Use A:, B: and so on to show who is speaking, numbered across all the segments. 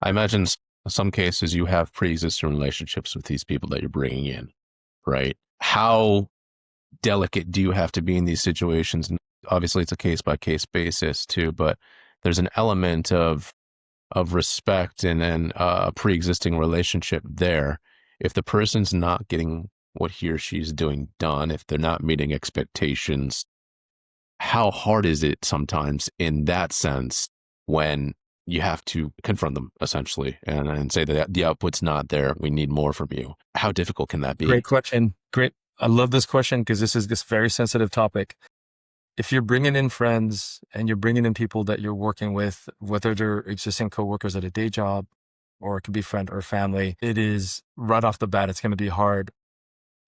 A: I imagine some cases you have pre-existing relationships with these people that you're bringing in, right? How delicate do you have to be in these situations? And obviously, it's a case by case basis too, but there's an element of respect and then a pre-existing relationship there. If the person's not getting what he or she's doing done, if they're not meeting expectations, how hard is it sometimes in that sense when you have to confront them essentially and say that the output's not there, we need more from you? How difficult can that
B: Great
A: be?
B: question. Great. I love this question because this is this very sensitive topic. If you're bringing in friends and you're bringing in people that you're working with, whether they're existing coworkers at a day job or it could be friend or family, it is right off the bat, it's going to be hard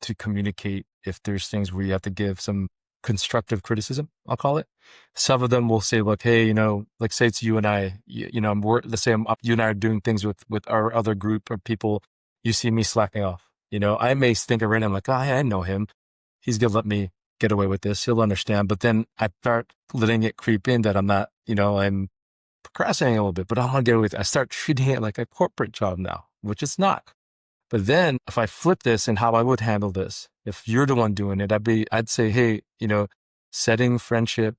B: to communicate if there's things where you have to give some constructive criticism, I'll call it. Some of them will say, look, hey, like say it's you and I, let's say you and I are doing things with our other group of people. You see me slacking off. I may think around, I'm like, oh, I know him. He's going to let me get away with this. He'll understand. But then I start letting it creep in that I'm not, I'm procrastinating a little bit, but I want to get away with it. I start treating it like a corporate job now, which it's not. But then if I flip this and how I would handle this, if you're the one doing it, I'd say, hey, setting friendship,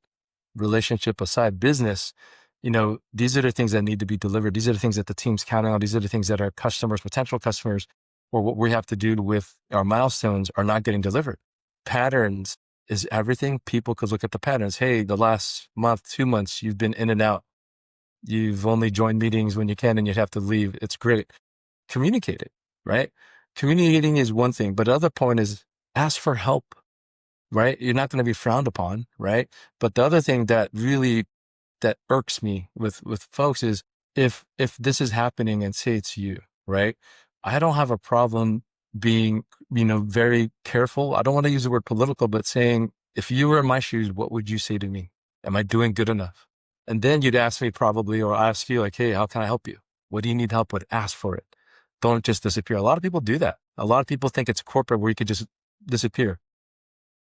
B: relationship aside, business, these are the things that need to be delivered. These are the things that the team's counting on. These are the things that our customers, potential customers, or what we have to do with our milestones are not getting delivered. Patterns is everything. People could look at the patterns. Hey, the last month, 2 months, you've been in and out. You've only joined meetings when you can and you'd have to leave. It's great. Communicate it, right? Communicating is one thing, but the other point is ask for help, right? You're not going to be frowned upon, right? But the other thing that really, that irks me with folks is if this is happening and say it's you, right? I don't have a problem being, very careful. I don't want to use the word political, but saying, if you were in my shoes, what would you say to me? Am I doing good enough? And then you'd ask me probably, or ask you like, hey, how can I help you? What do you need help with? Ask for it. Don't just disappear. A lot of people do that. A lot of people think it's corporate where you could just disappear,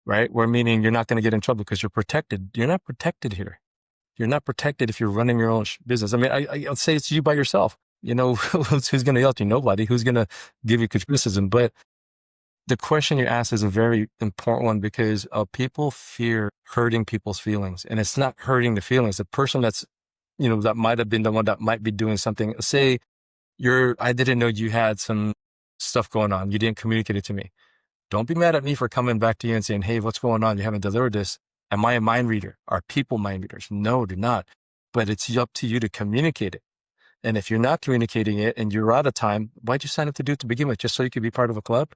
B: right? Where meaning you're not going to get in trouble because you're protected. You're not protected here. You're not protected if you're running your own business. I mean, I'll say it's you by yourself. Who's going to yell at you? Nobody. Who's going to give you criticism? But the question you asked is a very important one because people fear hurting people's feelings. And it's not hurting the feelings. The person that's, that might have been the one that might be doing something, say, I didn't know you had some stuff going on. You didn't communicate it to me. Don't be mad at me for coming back to you and saying, hey, what's going on? You haven't delivered this. Am I a mind reader? Are people mind readers? No, they're not. But it's up to you to communicate it. And if you're not communicating it and you're out of time, why'd you sign up to do it to begin with? Just so you could be part of a club?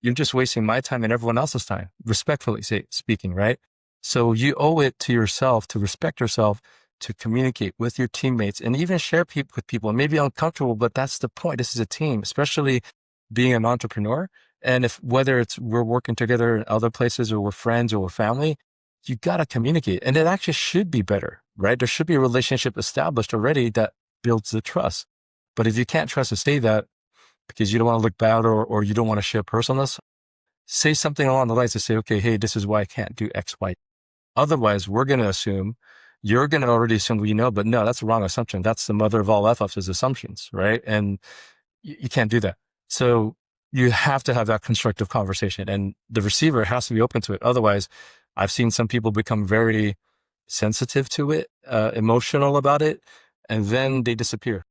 B: You're just wasting my time and everyone else's time, respectfully speaking, right? So you owe it to yourself to respect yourself, to communicate with your teammates and even share with people. It may be uncomfortable, but that's the point. This is a team, especially being an entrepreneur. And whether it's we're working together in other places or we're friends or we're family, you got to communicate. And it actually should be better, right? There should be a relationship established already that builds the trust. But if you can't trust to say that because you don't want to look bad or you don't want to share personalness, say something along the lines to say, okay, hey, this is why I can't do X, Y. Otherwise, we're going to assume, you're going to already assume but no, that's a wrong assumption. That's the mother of all F-ups is assumptions, right? And you can't do that. So you have to have that constructive conversation and the receiver has to be open to it. Otherwise, I've seen some people become very sensitive to it, emotional about it, and then they disappear.